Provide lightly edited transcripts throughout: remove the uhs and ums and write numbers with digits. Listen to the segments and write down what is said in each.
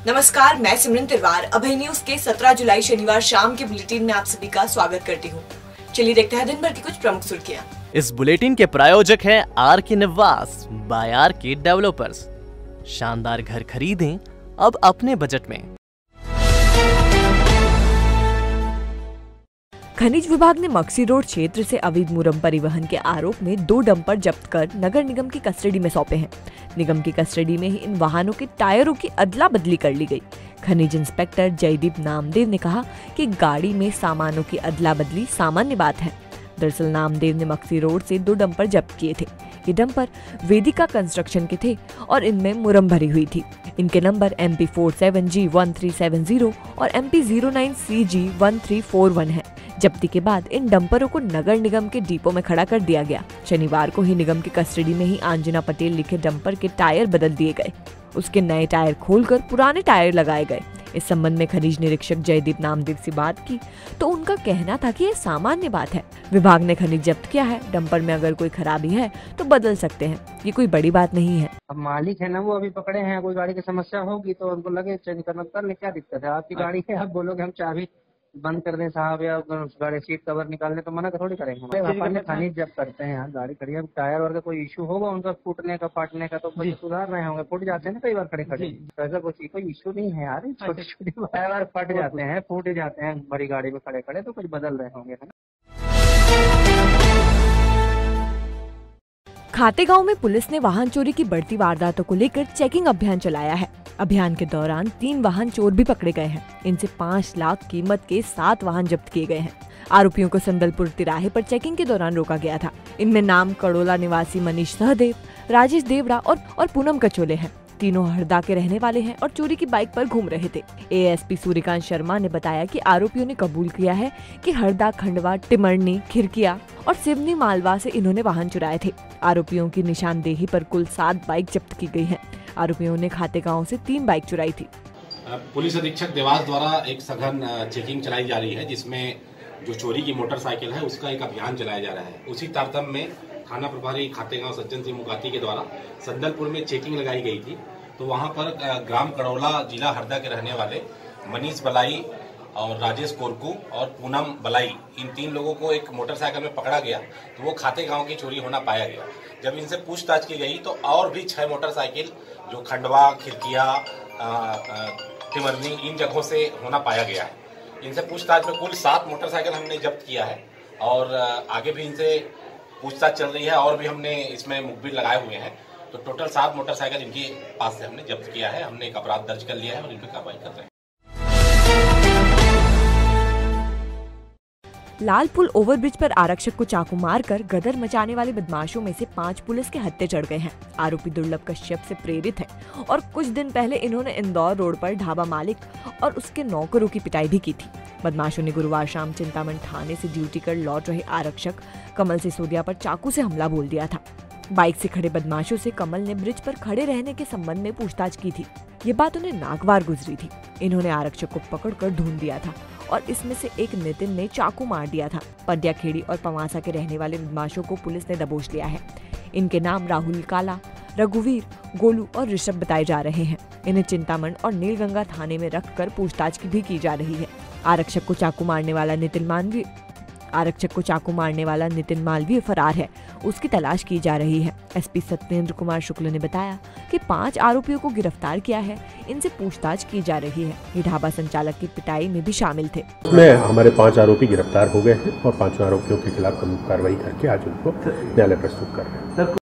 नमस्कार, मैं सिमरन तिरवार अभय न्यूज के 17 जुलाई शनिवार शाम के बुलेटिन में आप सभी का स्वागत करती हूँ। चलिए देखते हैं दिन भर की कुछ प्रमुख सुर्खियाँ। इस बुलेटिन के प्रायोजक हैं आर के निवास बाय आर के डेवलपर्स। शानदार घर खरीदें अब अपने बजट में। खनिज विभाग ने मक्सी रोड क्षेत्र से अवैध मुरम परिवहन के आरोप में 2 डंपर जब्त कर नगर निगम की कस्टडी में सौंपे हैं। निगम की कस्टडी में ही इन वाहनों के टायरों की अदला बदली कर ली गई। खनिज इंस्पेक्टर जयदीप नामदेव ने कहा कि गाड़ी में सामानों की अदला बदली सामान्य बात है। दरअसल नामदेव ने मक्सी रोड से 2 डंपर जब्त किए थे। ये डंपर वेदिका कंस्ट्रक्शन के थे और इनमें मुरम भरी हुई थी। इनके नंबर MP47G1370 और MP09CG1341 है। जब्ती के बाद इन डंपरों को नगर निगम के डिपो में खड़ा कर दिया गया। शनिवार को ही निगम की कस्टडी में ही आंजना पटेल लिखे डंपर के टायर बदल दिए गए। उसके नए टायर खोलकर पुराने टायर लगाए गए। इस संबंध में खनिज निरीक्षक जयदीप नामदेव से बात की तो उनका कहना था कि ये सामान्य बात है। विभाग ने खनिज जब्त किया है, डंपर में अगर कोई खराबी है तो बदल सकते हैं, ये कोई बड़ी बात नहीं है। अब मालिक है ना, वो अभी पकड़े हैं, कोई गाड़ी की समस्या होगी तो उनको लगे चेंज करना, करने क्या दिक्कत है। आपकी गाड़ी है, आप बोलोगे हम चाबी बंद कर दें साहब या गाड़ी सीट कवर निकालने तो मना थोड़ी करेंगे। अपन खनिज जब करते हैं यहाँ गाड़ी खड़ी है, टायर वर्ग का कोई इशू होगा उनका फूटने का फाटने का तो कुछ सुधार रहे होंगे। फूट जाते हैं ना कई बार खड़े खड़े, ऐसा कोई इशू नहीं है यार। छोटी छोटी टायर फट जाते हैं, फूट जाते हैं बड़ी गाड़ी में खड़े खड़े, तो कुछ बदल रहे होंगे है ना। खातेगांव में पुलिस ने वाहन चोरी की बढ़ती वारदातों को लेकर चेकिंग अभियान चलाया है। अभियान के दौरान 3 वाहन चोर भी पकड़े गए हैं। इनसे 5 लाख कीमत के 7 वाहन जब्त किए गए हैं। आरोपियों को संदलपुर तिराहे पर चेकिंग के दौरान रोका गया था। इनमें नाम कड़ोला निवासी मनीष सहदेव, राजेश देवड़ा और पूनम कचोले हैं। तीनों हरदा के रहने वाले हैं और चोरी की बाइक पर घूम रहे थे। एएसपी सूर्यकांत शर्मा ने बताया कि आरोपियों ने कबूल किया है कि हरदा, खंडवा, टिमरनी, खिरकिया और सिवनी मालवा से इन्होंने वाहन चुराए थे। आरोपियों की निशानदेही पर कुल 7 बाइक जब्त की गई है। आरोपियों ने खातेगांव से 3 बाइक चुराई थी। पुलिस अधीक्षक देवास द्वारा एक सघन चेकिंग चलाई जा रही है, जिसमें जो चोरी की मोटरसाइकिल है उसका एक अभियान चलाया जा रहा है। उसी तारतम्य में थाना प्रभारी खातेगांव सज्जन सिंह मुगाती के द्वारा संदलपुर में चेकिंग लगाई गई थी। तो वहां पर ग्राम कड़ौला, जिला हरदा के रहने वाले मनीष बलाई और राजेश कोरकू और पूनम बलाई, इन 3 लोगों को एक मोटरसाइकिल में पकड़ा गया। तो वो खातेगांव की चोरी होना पाया गया। जब इनसे पूछताछ की गई तो और भी 6 मोटरसाइकिल जो खंडवा, खिरकिया, तिमरनी, इन जगहों से होना पाया गया है। इनसे पूछताछ में कुल 7 मोटरसाइकिल हमने जब्त किया है और आगे भी इनसे पूछताछ चल रही है और भी हमने इसमें मुखबिर लगाए हुए हैं। तो टोटल 7 मोटरसाइकिल इनके पास से हमने जब्त किया है। हमने एक अपराध दर्ज कर लिया है और इन पर कार्रवाई कर रहे हैं। लालपुल ओवरब्रिज पर आरक्षक को चाकू मारकर गदर मचाने वाले बदमाशों में से 5 पुलिस के हत्थे चढ़ गए हैं। आरोपी दुर्लभ कश्यप से प्रेरित है और कुछ दिन पहले इन्होंने इंदौर रोड पर ढाबा मालिक और उसके नौकरों की पिटाई भी की थी। बदमाशों ने गुरुवार शाम चिंतामण थाने से ड्यूटी कर लौट रहे आरक्षक कमल सिसोदिया पर चाकू से हमला बोल दिया था। बाइक से खड़े बदमाशों से कमल ने ब्रिज पर खड़े रहने के संबंध में पूछताछ की थी। ये बात उन्हें नागवार गुजरी थी। इन्होंने आरक्षक को पकड़कर ढूंढ दिया था और इसमें से एक नितिन ने चाकू मार दिया था। पडियाखेड़ी और पवासा के रहने वाले बदमाशों को पुलिस ने दबोच लिया है। इनके नाम राहुल काला, रघुवीर, गोलू और ऋषभ बताए जा रहे हैं। इन्हें चिंतामण और नीलगंगा थाने में रखकर पूछताछ भी की जा रही है। आरक्षक को चाकू मारने वाला नितिन मालवीय फरार है, उसकी तलाश की जा रही है। एसपी सत्येंद्र कुमार शुक्ल ने बताया कि 5 आरोपियों को गिरफ्तार किया है, इनसे पूछताछ की जा रही है। ये ढाबा संचालक की पिटाई में भी शामिल थे। इसमें हमारे 5 आरोपी गिरफ्तार हो गए हैं और 5 आरोपियों के खिलाफ कानूनी कार्रवाई करके आज उनको न्यायालय प्रस्तुत कर रहे हैं।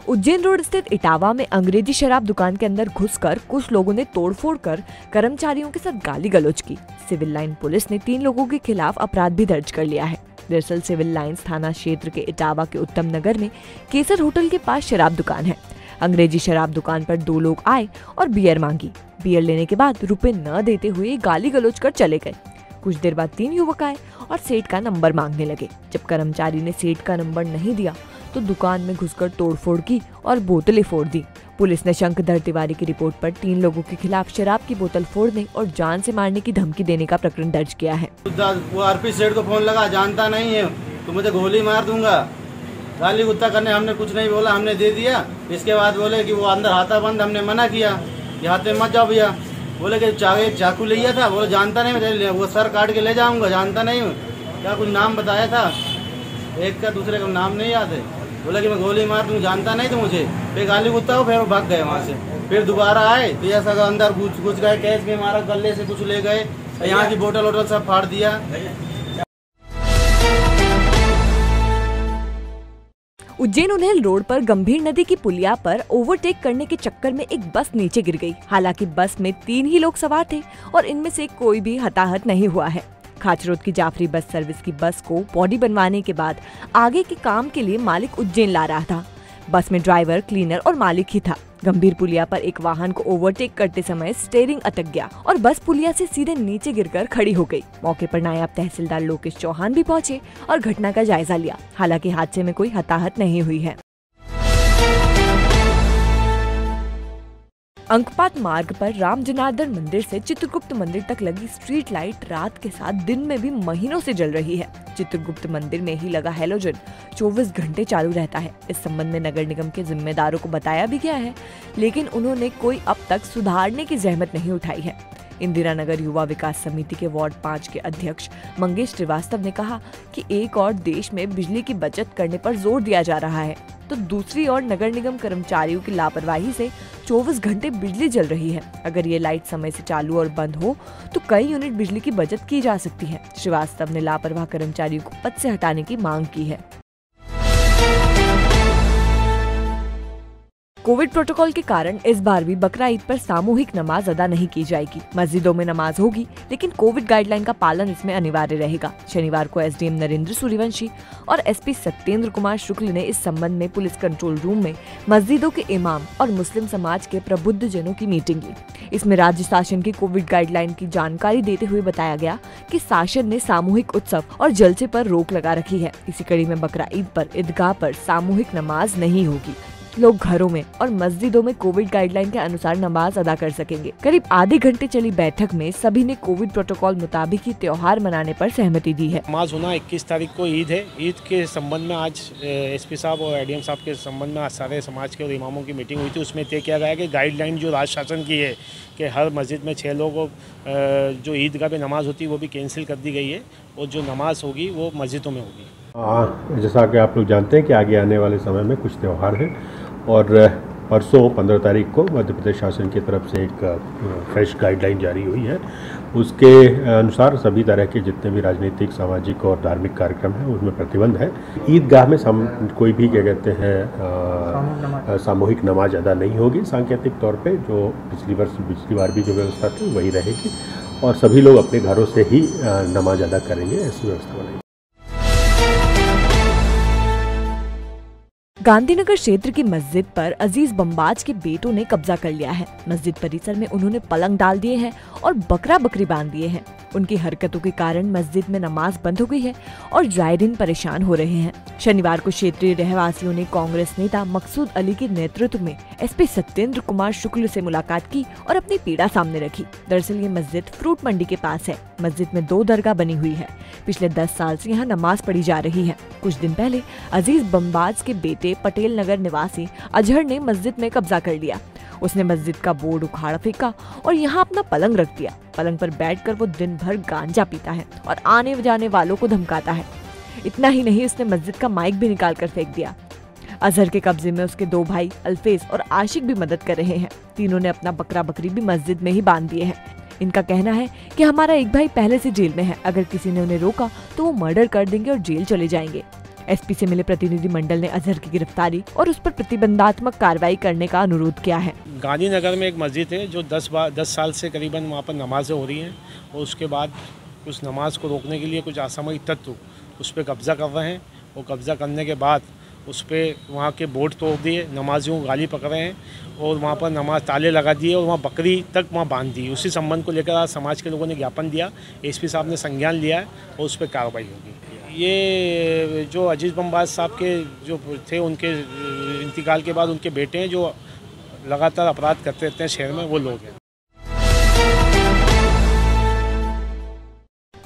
उज्जैन रोड स्थित इटावा में अंग्रेजी शराब दुकान के अंदर घुसकर कुछ लोगों ने तोड़फोड़ कर कर्मचारियों के साथ गाली गलौज की। सिविल लाइन पुलिस ने 3 लोगों के खिलाफ अपराध भी दर्ज कर लिया है। दरअसल सिविल लाइंस थाना क्षेत्र के इटावा के उत्तम नगर में केसर होटल के पास शराब दुकान है। अंग्रेजी शराब दुकान पर 2 लोग आए और बियर मांगी। बियर लेने के बाद रुपए न देते हुए गाली गलौज कर चले गए। कुछ देर बाद 3 युवक आए और सेठ का नंबर मांगने लगे। जब कर्मचारी ने सेठ का नंबर नहीं दिया तो दुकान में घुसकर तोड़फोड़ की और बोतलें फोड़ दी। पुलिस ने शंखधर तिवारी की रिपोर्ट पर 3 लोगों के खिलाफ शराब की बोतल फोड़ने और जान से मारने की धमकी देने का प्रकरण दर्ज किया है। वो आरपी सेठ को फोन लगा, जानता नहीं है तो मुझे गोली मार दूंगा। गाली गुत्ता करने, हमने कुछ नहीं बोला, हमने दे दिया। इसके बाद बोले कि वो अंदर हाथा बंद, हमने मना किया कि हाथ में मत जाओ भैया। बोले कि चाकू लिया था, बोले जानता नहीं मैं, वो सर काट के ले जाऊंगा, जानता नहीं हूँ। क्या कुछ नाम बताया था, एक का दूसरे का नाम नहीं याद है। बोला कि मैं गोली मार दूँ, जानता नहीं तो मुझे, फिर गाली गुत्ता हो, फिर वो भाग गए वहाँ से। फिर दोबारा आए तो ऐसा अंदर घुस गए, कैश में मारा, गले से कुछ ले गए, यहाँ की बोतल वोटल सब फाड़ दिया। उज्जैन उन्हेल रोड पर गंभीर नदी की पुलिया पर ओवरटेक करने के चक्कर में एक बस नीचे गिर गई। हालांकि बस में 3 ही लोग सवार थे और इनमें से कोई भी हताहत नहीं हुआ है। खाचरोद की जाफरी बस सर्विस की बस को बॉडी बनवाने के बाद आगे के काम के लिए मालिक उज्जैन ला रहा था। बस में ड्राइवर, क्लीनर और मालिक ही था। गंभीर पुलिया पर एक वाहन को ओवरटेक करते समय स्टीयरिंग अटक गया और बस पुलिया से सीधे नीचे गिरकर खड़ी हो गई। मौके पर नायब तहसीलदार लोकेश चौहान भी पहुंचे और घटना का जायजा लिया। हालांकि हादसे में कोई हताहत नहीं हुई है। अंकपात मार्ग पर राम जनार्दन मंदिर से चित्रगुप्त मंदिर तक लगी स्ट्रीट लाइट रात के साथ दिन में भी महीनों से जल रही है। चित्रगुप्त मंदिर में ही लगा हैलोजन 24 घंटे चालू रहता है। इस संबंध में नगर निगम के जिम्मेदारों को बताया भी गया है, लेकिन उन्होंने कोई अब तक सुधारने की जहमत नहीं उठाई है। इंदिरा नगर युवा विकास समिति के वार्ड 5 के अध्यक्ष मंगेश श्रीवास्तव ने कहा कि एक और देश में बिजली की बचत करने पर जोर दिया जा रहा है, तो दूसरी ओर नगर निगम कर्मचारियों की लापरवाही से 24 घंटे बिजली जल रही है। अगर ये लाइट समय से चालू और बंद हो तो कई यूनिट बिजली की बचत की जा सकती है। श्रीवास्तव ने लापरवाह कर्मचारियों को पद से हटाने की मांग की है। कोविड प्रोटोकॉल के कारण इस बार भी बकरा ईद पर सामूहिक नमाज अदा नहीं की जाएगी। मस्जिदों में नमाज होगी, लेकिन कोविड गाइडलाइन का पालन इसमें अनिवार्य रहेगा। शनिवार को एसडीएम नरेंद्र सूर्यवंशी और एसपी सत्येंद्र कुमार शुक्ल ने इस संबंध में पुलिस कंट्रोल रूम में मस्जिदों के इमाम और मुस्लिम समाज के प्रबुद्ध जनों की मीटिंग ली। इसमें राज्य शासन की कोविड गाइडलाइन की जानकारी देते हुए बताया गया कि शासन ने सामूहिक उत्सव और जलसे पर रोक लगा रखी है। इसी कड़ी में बकरा ईद पर ईदगाह पर सामूहिक नमाज नहीं होगी। लोग घरों में और मस्जिदों में कोविड गाइडलाइन के अनुसार नमाज अदा कर सकेंगे। करीब आधे घंटे चली बैठक में सभी ने कोविड प्रोटोकॉल मुताबिक ही त्योहार मनाने पर सहमति दी है। नमाज होना 21 तारीख को ईद है। ईद के संबंध में आज एसपी साहब और एडीएम साहब के संबंध में आज सारे समाज के और इमामों की मीटिंग हुई थी। उसमें तय किया गया कि गाइडलाइन जो राज्य शासन की है कि हर मस्जिद में 6 लोगों जो ईदगाह पे नमाज होती है वो भी कैंसिल कर दी गई है और जो नमाज होगी वो मस्जिदों में होगी। जैसा कि आप लोग जानते हैं कि आगे आने वाले समय में कुछ त्यौहार हैं और परसों 15 तारीख को मध्य प्रदेश शासन की तरफ से एक फ्रेश गाइडलाइन जारी हुई है। उसके अनुसार सभी तरह के जितने भी राजनीतिक, सामाजिक और धार्मिक कार्यक्रम हैं उसमें प्रतिबंध है। ईदगाह में कोई भी क्या कहते हैं सामूहिक नमाज अदा नहीं होगी। सांकेतिक तौर पे जो पिछली बार भी जो व्यवस्था थी वही रहेगी और सभी लोग अपने घरों से ही नमाज अदा करेंगे, ऐसी व्यवस्था बनाई। गांधीनगर क्षेत्र की मस्जिद पर अजीज बमबाज के बेटों ने कब्जा कर लिया है। मस्जिद परिसर में उन्होंने पलंग डाल दिए हैं और बकरा बकरी बांध दिए हैं। उनकी हरकतों के कारण मस्जिद में नमाज बंद हो गई है और जायरीन परेशान हो रहे हैं। शनिवार को क्षेत्रीय रहवासियों ने कांग्रेस नेता मकसूद अली के नेतृत्व में एसपी सत्येंद्र कुमार शुक्ल से मुलाकात की और अपनी पीड़ा सामने रखी। दरअसल ये मस्जिद फ्रूट मंडी के पास है। मस्जिद में 2 दरगाह बनी हुई है। पिछले 10 साल से यहाँ नमाज पढ़ी जा रही है। कुछ दिन पहले अजीज बमबाज के बेटे पटेल नगर निवासी अजहर ने मस्जिद में कब्जा कर लिया। उसने मस्जिद का बोर्ड उखाड़ फेंका और यहाँ अपना पलंग रख दिया। पलंग पर बैठकर वो दिन भर गांजा पीता है और आने जाने वालों को धमकाता है। इतना ही नहीं, उसने मस्जिद का माइक भी निकाल कर फेंक दिया। अजहर के कब्जे में उसके 2 भाई अल्फेज और आशिक भी मदद कर रहे हैं। तीनों ने अपना बकरा बकरी भी मस्जिद में ही बांध दिए हैं। इनका कहना है कि हमारा एक भाई पहले से जेल में है, अगर किसी ने उन्हें रोका तो वो मर्डर कर देंगे और जेल चले जाएंगे। एसपी से मिले प्रतिनिधि मंडल ने अजहर की गिरफ्तारी और उस पर प्रतिबंधात्मक कार्रवाई करने का अनुरोध किया है। गांधीनगर में एक मस्जिद है जो 10 साल से करीबन वहाँ पर नमाजें हो रही हैं और उसके बाद उस नमाज को रोकने के लिए कुछ असामयिक तत्व उस पर कब्जा कर रहे हैं और कब्जा करने के बाद उस पर वहाँ के बोर्ड तोड़ दिए, नमाजियों को गाली पकड़ रहे हैं और वहाँ पर नमाज ताले लगा दिए और वहाँ बकरी तक वहाँ बांध दी। उसी संबंध को लेकर आज समाज के लोगों ने ज्ञापन दिया। एसपी साहब ने संज्ञान लिया है और उस पर कार्रवाई होगी। ये जो अजीज बमबाज साहब के जो थे उनके इंतकाल के बाद उनके बेटे हैं जो लगातार अपराध करते रहते हैं शहर में, वो लोग हैं।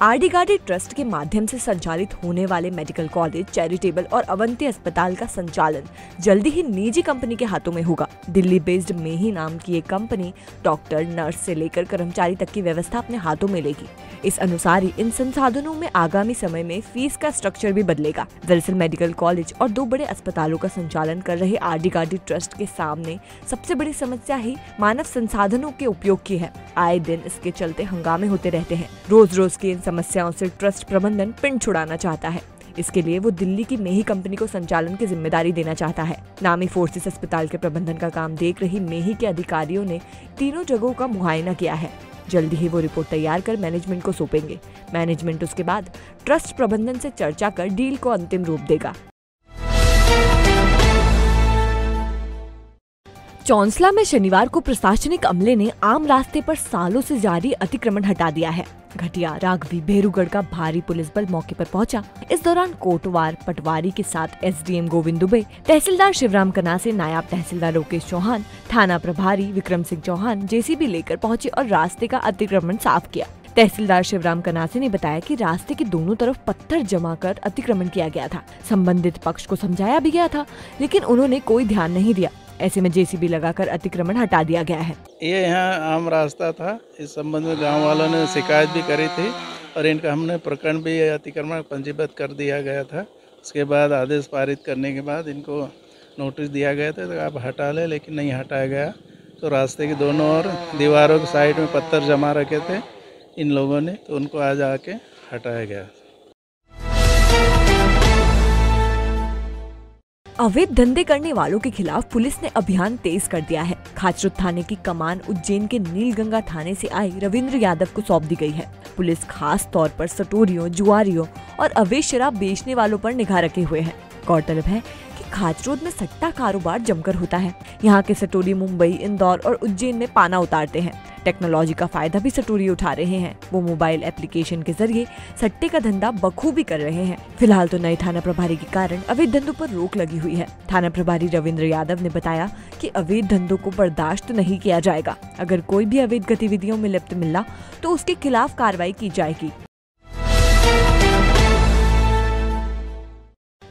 आरडी गार्डी ट्रस्ट के माध्यम से संचालित होने वाले मेडिकल कॉलेज, चैरिटेबल और अवंती अस्पताल का संचालन जल्दी ही निजी कंपनी के हाथों में होगा। दिल्ली बेस्ड मेही नाम की एक कंपनी डॉक्टर, नर्स से लेकर कर्मचारी तक की व्यवस्था अपने हाथों में लेगी। इस अनुसार ही इन संसाधनों में आगामी समय में फीस का स्ट्रक्चर भी बदलेगा। दरअसल मेडिकल कॉलेज और 2 बड़े अस्पतालों का संचालन कर रहे आरडी गार्डी ट्रस्ट के सामने सबसे बड़ी समस्या ही मानव संसाधनों के उपयोग की है। आए दिन इसके चलते हंगामे होते रहते हैं। रोज रोज की इन समस्याओं से ट्रस्ट प्रबंधन पिंड छुड़ाना चाहता है। इसके लिए वो दिल्ली की मेही कंपनी को संचालन की जिम्मेदारी देना चाहता है। नामी फोर्सेस अस्पताल के प्रबंधन का काम देख रही मेही के अधिकारियों ने तीनों जगहों का मुआयना किया है। जल्दी ही वो रिपोर्ट तैयार कर मैनेजमेंट को सौंपेंगे। मैनेजमेंट उसके बाद ट्रस्ट प्रबंधन से चर्चा कर डील को अंतिम रूप देगा। चौंसला में शनिवार को प्रशासनिक अमले ने आम रास्ते पर सालों से जारी अतिक्रमण हटा दिया है। घटिया, राघवी, भेरूगढ़ का भारी पुलिस बल मौके पर पहुंचा। इस दौरान कोटवार, पटवारी के साथ एसडीएम गोविंद दुबे, तहसीलदार शिवराम कनासे, नायब तहसीलदार लोकेश चौहान, थाना प्रभारी विक्रम सिंह चौहान जेसीबी लेकर पहुंचे और रास्ते का अतिक्रमण साफ किया। तहसीलदार शिवराम कनासे ने बताया कि रास्ते के दोनों तरफ पत्थर जमा कर अतिक्रमण किया गया था। संबंधित पक्ष को समझाया भी गया था, लेकिन उन्होंने कोई ध्यान नहीं दिया। ऐसे में जेसीबी लगाकर अतिक्रमण हटा दिया गया है। ये यहाँ आम रास्ता था। इस संबंध में गांव वालों ने शिकायत भी करी थी और इनका हमने प्रकरण भी अतिक्रमण पंजीबद्ध कर दिया गया था। उसके बाद आदेश पारित करने के बाद इनको नोटिस दिया गया था तो आप हटा ले, लेकिन नहीं हटाया गया। तो रास्ते के दोनों ओर दीवारों के साइड में पत्थर जमा रखे थे इन लोगों ने, तो उनको आज आके हटाया गया। अवैध धंधे करने वालों के खिलाफ पुलिस ने अभियान तेज कर दिया है। खाचरुद थाने की कमान उज्जैन के नीलगंगा थाने से आई रविंद्र यादव को सौंप दी गई है। पुलिस खास तौर पर सटोरियों, जुआरियों और अवैध शराब बेचने वालों पर निगाह रखे हुए है। गौरतलब है कि खाचरोद में सट्टा कारोबार जमकर होता है। यहाँ के सटोरी मुंबई, इंदौर और उज्जैन में पाना उतारते हैं। टेक्नोलॉजी का फायदा भी सटोरी उठा रहे हैं। वो मोबाइल एप्लीकेशन के जरिए सट्टे का धंधा बखूबी कर रहे हैं। फिलहाल तो नए थाना प्रभारी के कारण अवैध धंधों पर रोक लगी हुई है। थाना प्रभारी रविंद्र यादव ने बताया कि अवैध धंधों को बर्दाश्त नहीं किया जाएगा। अगर कोई भी अवैध गतिविधियों में लिप्त मिला तो उसके खिलाफ कार्रवाई की जाएगी।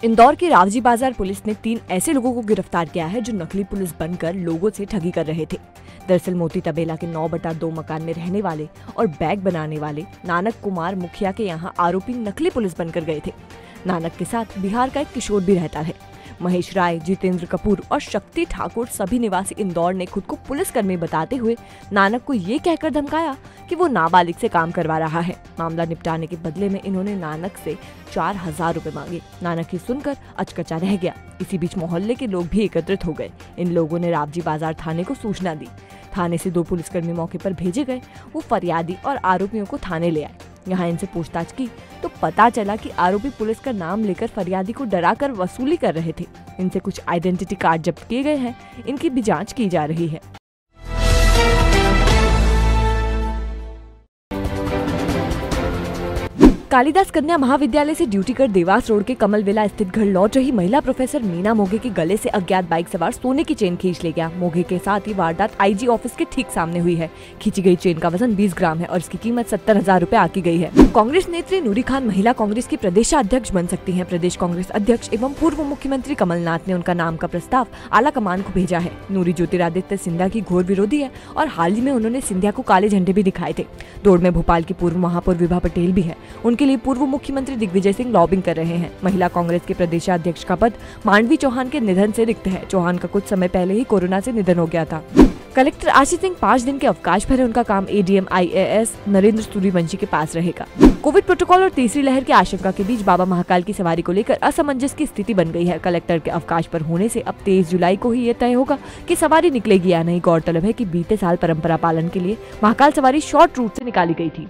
इंदौर के रावजी बाजार पुलिस ने 3 ऐसे लोगों को गिरफ्तार किया है जो नकली पुलिस बनकर लोगों से ठगी कर रहे थे। दरअसल मोती तबेला के 9/2 मकान में रहने वाले और बैग बनाने वाले नानक कुमार मुखिया के यहाँ आरोपी नकली पुलिस बनकर गए थे। नानक के साथ बिहार का एक किशोर भी रहता है। महेश राय, जितेंद्र कपूर और शक्ति ठाकुर सभी निवासी इंदौर ने खुद को पुलिसकर्मी बताते हुए नानक को ये कहकर धमकाया कि वो नाबालिग से काम करवा रहा है। मामला निपटाने के बदले में इन्होंने नानक से 4000 रुपए मांगे। नानक ही सुनकर अचकचा रह गया। इसी बीच मोहल्ले के लोग भी एकत्रित हो गए। इन लोगों ने रावजी बाजार थाने को सूचना दी। थाने से 2 पुलिसकर्मी मौके पर भेजे गए। वो फरियादी और आरोपियों को थाने ले आए। यहाँ इनसे पूछताछ की तो पता चला कि आरोपी पुलिस का नाम लेकर फरियादी को डराकर वसूली कर रहे थे। इनसे कुछ आइडेंटिटी कार्ड जब्त किए गए हैं। इनकी भी जांच की जा रही है। कालिदास कन्या महाविद्यालय से ड्यूटी कर देवास रोड के कमल विला स्थित घर लौट रही महिला प्रोफेसर मीना मोघे के गले से अज्ञात बाइक सवार सोने की चेन खींच ले गया। मोघे के साथ ही वारदात आईजी ऑफिस के ठीक सामने हुई है। खींची गई चेन का वजन 20 ग्राम है और इसकी कीमत 70,000 रुपए आकी गई है। कांग्रेस नेत्री नूरी खान महिला कांग्रेस की प्रदेशाध्यक्ष बन सकती है। प्रदेश कांग्रेस अध्यक्ष एवं पूर्व मुख्यमंत्री कमलनाथ ने उनका नाम का प्रस्ताव आला कमान को भेजा है। नूरी ज्योतिरादित्य सिंधिया की घोर विरोधी है और हाल ही में उन्होंने सिंधिया को काले झंडे भी दिखाए थे। दौड़ में भोपाल की पूर्व महापौर विभा पटेल भी है। उनके लिए पूर्व मुख्यमंत्री दिग्विजय सिंह लॉबिंग कर रहे हैं। महिला कांग्रेस के प्रदेशाध्यक्ष का पद मांडवी चौहान के निधन से रिक्त है। चौहान का कुछ समय पहले ही कोरोना से निधन हो गया था। कलेक्टर आशीष सिंह 5 दिन के अवकाश पर है। उनका काम एडीएम IAS नरेंद्र सूर्यवंशी के पास रहेगा। कोविड प्रोटोकॉल और तीसरी लहर की आशंका के बीच बाबा महाकाल की सवारी को लेकर असमंजस की स्थिति बन गई है। कलेक्टर के अवकाश पर होने से अब 23 जुलाई को ही ये तय होगा कि सवारी निकलेगी या नहीं। गौरतलब है कि बीते साल परंपरा पालन के लिए महाकाल सवारी शॉर्ट रूट से निकाली गई थी।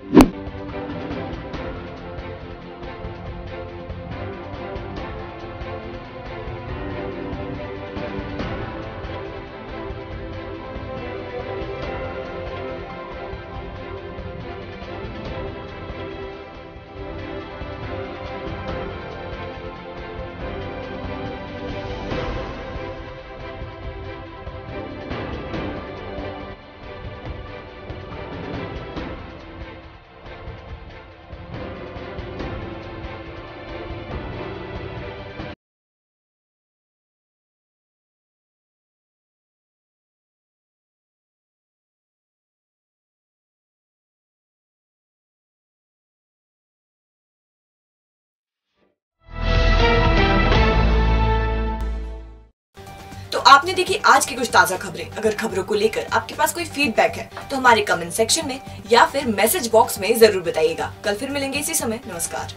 आपने देखी आज की कुछ ताजा खबरें। अगर खबरों को लेकर आपके पास कोई फीडबैक है तो हमारे कमेंट सेक्शन में या फिर मैसेज बॉक्स में जरूर बताइएगा। कल फिर मिलेंगे इसी समय। नमस्कार।